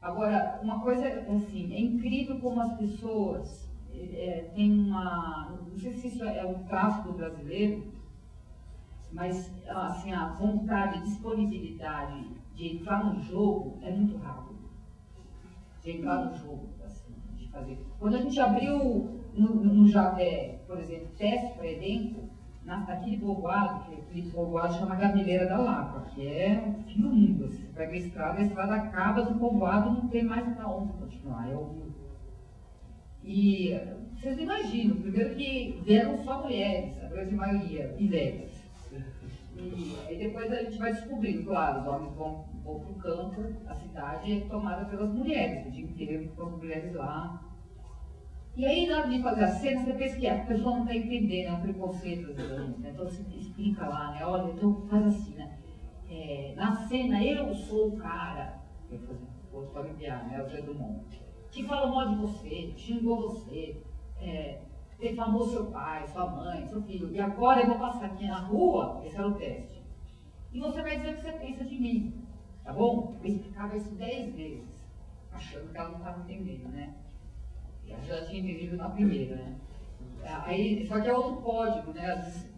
Agora, uma coisa assim, é incrível como as pessoas têm uma... Não sei se isso é o traço do brasileiro, mas assim, a vontade, a disponibilidade de entrar no jogo é muito rápido. De entrar no jogo, assim, de fazer. Quando a gente abriu no Javé, por exemplo, teste para elenco, naquele povoado, que aquele povoado chama Gameleira da Lapa, que é o fim do mundo. Assim, você pega a estrada acaba do povoado, não tem mais para onde continuar, é horrível. E vocês imaginam, primeiro que vieram só mulheres, a grande maioria, e velhas. E aí depois a gente vai descobrindo, claro, os homens vão para o campo, a cidade é tomada pelas mulheres, o dia inteiro com as mulheres lá. E aí, na hora de fazer a cena, você pensa que a pessoa não está entendendo, é um preconceito às vezes, né? Então você explica lá, né? Olha, então faz assim, né? Na cena, eu sou o cara, eu vou familiar, né? O Zé Dumont, que falou mal de você, xingou você, defamou seu pai, sua mãe, seu filho, e agora eu vou passar aqui na rua, esse era o teste, e você vai dizer o que você pensa de mim, tá bom? Eu explicava isso 10 vezes, achando que ela não estava entendendo, né? Eu já tinha entendido na primeira, né? Aí, só que é outro código, né? Às vezes,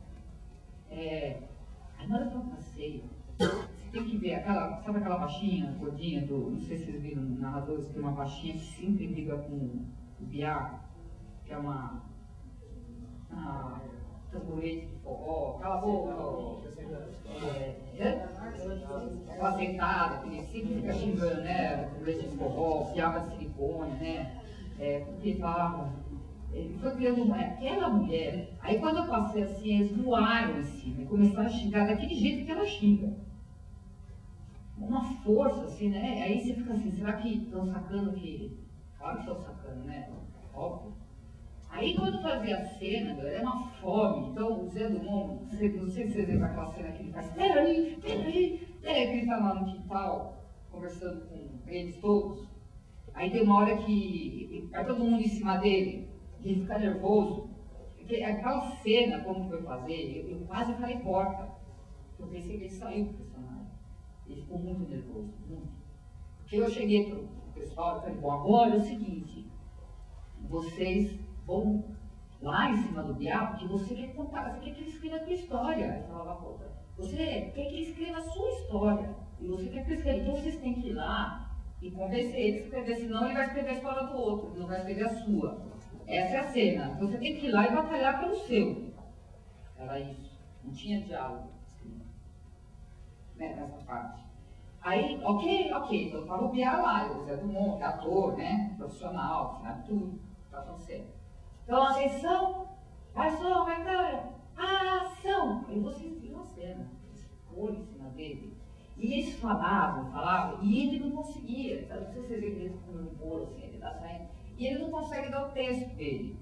na hora que eu passei, você tem que ver sabe aquela baixinha, gordinha não sei se vocês viram no narrador, tem uma baixinha que sempre briga com o Biá, que é uma tamborete de forró, cala a boca, aquela sentada, que sempre fica xingando, né? Tamborete de forró, piaba de silicone, né? Porque fala, ele foi criando aquela mulher. Aí quando eu passei assim, eles voaram em cima e começaram a xingar daquele jeito que ela xinga. Uma força, assim, né? Aí você fica assim, será que estão sacando que... Claro que estão sacando, né? Óbvio. Aí quando fazia a cena, era uma fome. Então o Zé Dumont, não sei se vocês lembram aquela cena que ele faz, peraí, que ele tá lá no quintal, conversando com eles todos. Aí tem uma hora que vai todo mundo em cima dele, e ele fica nervoso. Porque aquela cena, como foi fazer, eu quase falei porta. Eu pensei que ele saiu do personagem. Ele ficou muito nervoso, muito. Porque eu cheguei pro pessoal e falei, bom, agora é o seguinte, vocês vão lá em cima do Biá, porque você quer contar, você quer que ele escreva a tua história. Aí falava, pô, você quer que ele escreva a sua história. E você quer que ele escreva. Então vocês têm que ir lá e convencer ele a escrever, senão ele vai escrever a história do outro, ele não vai escrever a sua. Essa é a cena. Então você tem que ir lá e batalhar pelo seu. Era isso. Não tinha diálogo, assim, né, nessa parte. Aí, ok, então estava o Biá lá, o Zé Dumont, ator, né, profissional, sabe tudo, tá tudo certo. Então, atenção, vai som, vai cara, ação! Aí vocês viram a cena, esse cor em cima dele. E eles falavam, e ele não conseguia, sabe? Não sei se vocês viram com um bolo assim, ele tá saindo, e ele não consegue dar o texto dele.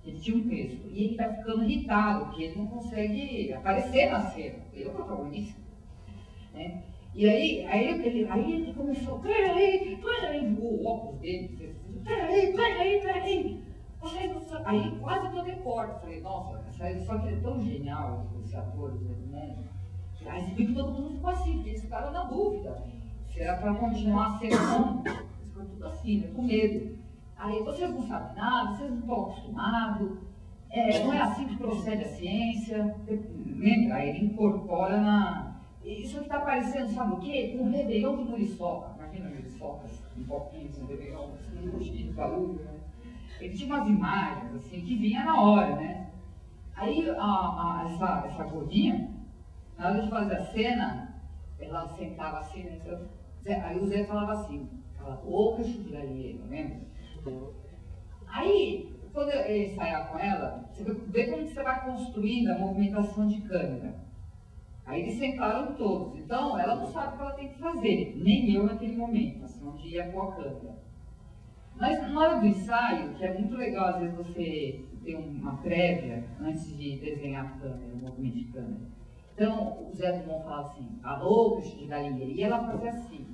Ele tinha um texto, e ele vai ficando irritado, porque ele não consegue aparecer na cena, ele é o protagonista, né? E aí ele começou, peraí, o óculos dele, peraí. Aí quase que eu decorto, falei, nossa, só que ele é tão genial, esse ator, né? Aí você viu que todo mundo ficou assim, porque eles ficaram na dúvida. Se era para continuar a cena ou não. Eles ficaram tudo assim, né, com medo. Aí vocês não sabem nada, vocês não estão acostumados, não é assim que procede a ciência. Lembra? Aí ele incorpora isso que está parecendo, sabe o quê? Com o Réveillon de Muriçoca. Imagina Muriçocas, um pouquinho de Réveillon, um pouquinho de barulho, né? Ele tinha umas imagens, assim, que vinha na hora, né? Aí essa gordinha, na hora de fazer a cena, ela sentava assim, né? Aí o Zé falava assim, aquela louca chudraria, lembra? Aí, quando ele ensaiar com ela, você vê como você vai construindo a movimentação de câmera. Aí eles sentaram todos, então ela não sabe o que ela tem que fazer, nem eu naquele momento, assim, onde ia com a câmera. Mas na hora do ensaio, que é muito legal, às vezes você tem uma prévia antes de desenhar a câmera, o movimento de câmera. Então, o Zé Dumont falava assim, alô, peixe de galinha, e ela fazia assim,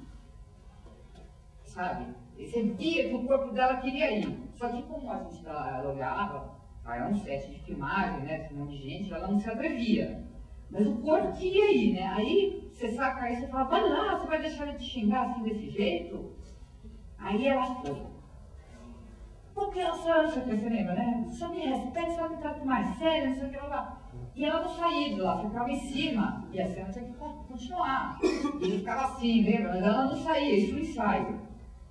sabe? E você via que o corpo dela queria ir. Só que como a gente ela olhava, era um set de filmagem, né, com um monte de gente, ela não se atrevia. Mas o corpo queria ir, né? Aí você saca isso e fala, vai lá, você vai deixar ele te xingar assim desse jeito? Aí ela foi. Porque a senhora, você lembra, né? Só me respeita, só me trata mais sério, não sei o que lá. E ela não saía de lá, ficava em cima. E a cena tinha que continuar. E ele ficava assim, lembra? Mas ela não saía, isso no ensaio.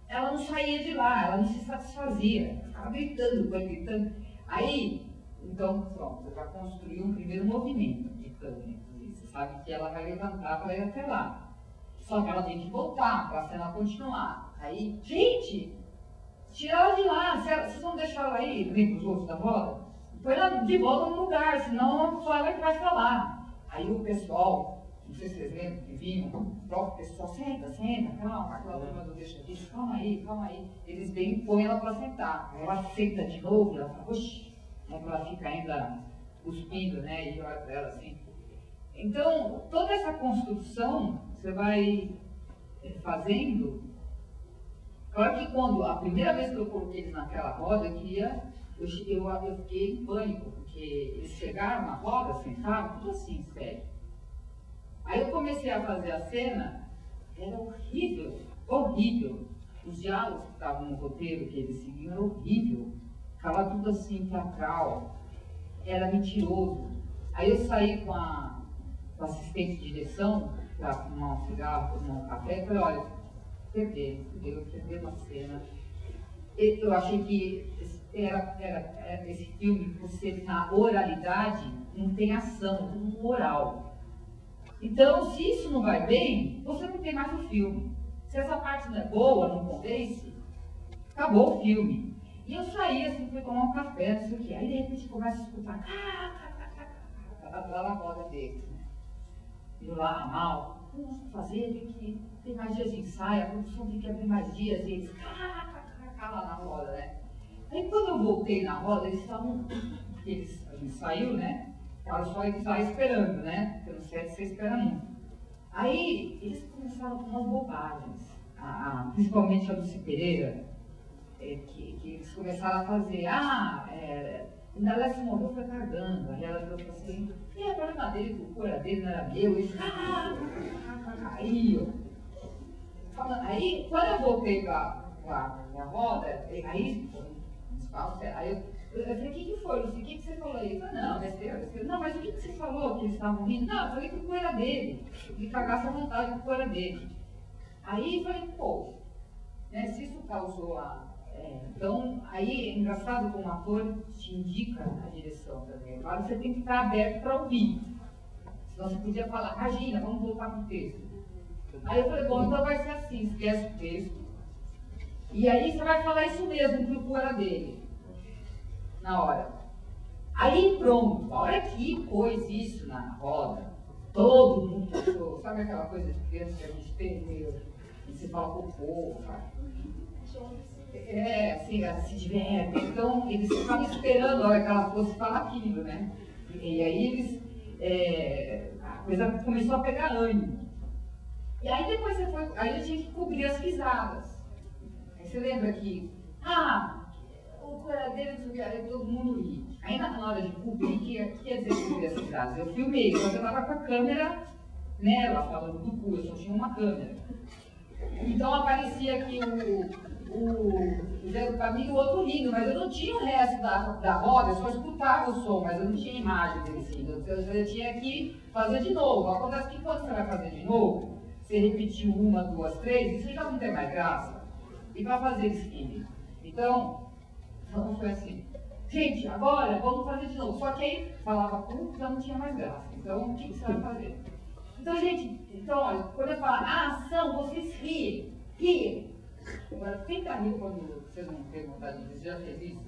Ela não saía de lá, ela não se satisfazia. Ficava gritando, gritando. Aí, então, pronto, você já construiu um primeiro movimento de câmera. Você sabe que ela vai levantar para ir até lá. Só que ela tem que voltar para a cena continuar. Aí, gente, tira ela de lá. Vocês vão deixar ela aí, vem para os outros da roda? Põe ela de volta no lugar, senão só ela que vai falar. Aí o pessoal, não sei se vocês lembram que vinham, o próprio pessoal, senta, calma, aquela turma do deixa disso, calma aí. Eles vêm e põem ela para sentar. Aí ela senta de novo, ela fala, oxi, ela fica ainda cuspindo, né, e olha para ela assim. Então, toda essa construção você vai fazendo. Claro que quando a primeira vez que eu coloquei eles naquela roda, eu fiquei em pânico, porque eles chegaram na roda, sentaram, tudo assim, sério. Aí eu comecei a fazer a cena, era horrível. Os diálogos que estavam no roteiro que eles seguiam era horrível. Ficava tudo assim, teatral, era mentiroso. Aí eu saí com a assistente de direção para fumar um cigarro, tomar um café, e falei, olha, perdi uma cena. Eu achei que era esse filme, por ser na oralidade, não tem ação, é tudo oral. Então, se isso não vai bem, você não tem mais o filme. Se essa parte não é boa, não convence, acabou o filme. E eu saí assim, fui tomar um café, não sei o quê. Aí de repente começa a escutar, lá na roda deles, né? Eu lá, mal, como vamos fazer? Tem que ter mais dias de ensaio, a produção tem que abrir mais dias, e eles, lá na roda, né? Aí quando eu voltei na roda, eles estavam, a gente saiu, né? Ela só estava esperando, né? Pelo set você espera muito. Aí eles começaram com umas bobagens, principalmente a Lucy Pereira, que eles começaram a fazer, ainda ela se morreu foi cargando. Aí ela falou assim, a problema dele, o cura dele não era meu, eles, aí quando eu voltei para a roda, aí eu falei, o que foi, Lucy? O que você falou aí? Eu falei, não, besteira. Não, mas o que você falou que eles estavam rindo? Não, eu falei que o cu era dele, que cagasse à vontade, que o cu era dele. Aí eu falei, pô, né, se isso causou então, aí é engraçado como o ator te indica a direção também. Agora você tem que estar aberto para ouvir. Senão você podia falar, imagina, vamos voltar para o texto. Aí eu falei, bom, então vai ser assim, esquece o texto. E aí você vai falar isso mesmo, que o cu era dele. Na hora. Aí pronto, a hora que pôs isso na roda, todo mundo achou, sabe aquela coisa de criança que a gente tem, e você fala com o povo, sabe? Assim, se diverte. Então, eles ficavam esperando a hora que ela fosse falar aquilo, né? E aí eles, a coisa começou a pegar ânimo. E aí depois aí eu tinha que cobrir as risadas. Aí você lembra que, o curadeiro, aí todo mundo ri. Aí na hora de cobrir, que quer dizer cobrir as risadas? Eu filmei, mas eu estava com a câmera nela, falando do cu, eu só tinha uma câmera. Então aparecia aqui o Zé do Caminho e o outro rindo, mas eu não tinha o resto da roda, eu só escutava o som, mas eu não tinha imagem deles rindo. Eu tinha que fazer de novo. Acontece que quando você vai fazer de novo, você repetiu 1, 2, 3, e você já não tem mais graça. E para fazer eles rirem. Então foi assim. Gente, agora vamos fazer de novo. Só que aí falava cu, já não tinha mais graça. Então o que você vai fazer? Então, gente, olha, quando eu falo ação, vocês riem. Agora, tenta rir quando você não tem vontade de rir. Você já fez isso?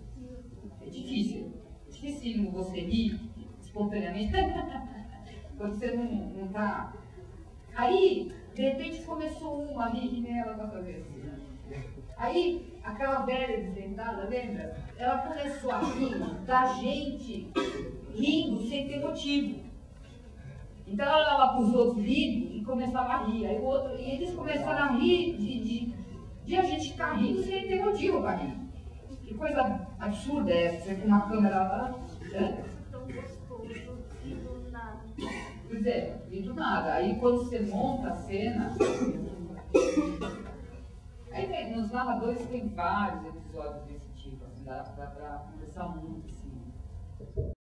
É difícil. É dificílimo você rir espontaneamente. Quando você não está. Aí, de repente, começou uma a rir nela para fazer assim. Aí, aquela velha desdentada, lembra? Ela começou a rir da gente rindo sem ter motivo. Então ela olhava para os outros rindo e começava a rir. E eles começaram a rir de a gente ficar rindo sem ter motivo para rir. Que coisa absurda é essa? Você com uma câmera lá. Tão gostoso, e do nada. Pois é, e do nada. Aí quando você monta a cena, Aí nos narradores tem vários episódios desse tipo, assim, dá pra conversar muito, assim.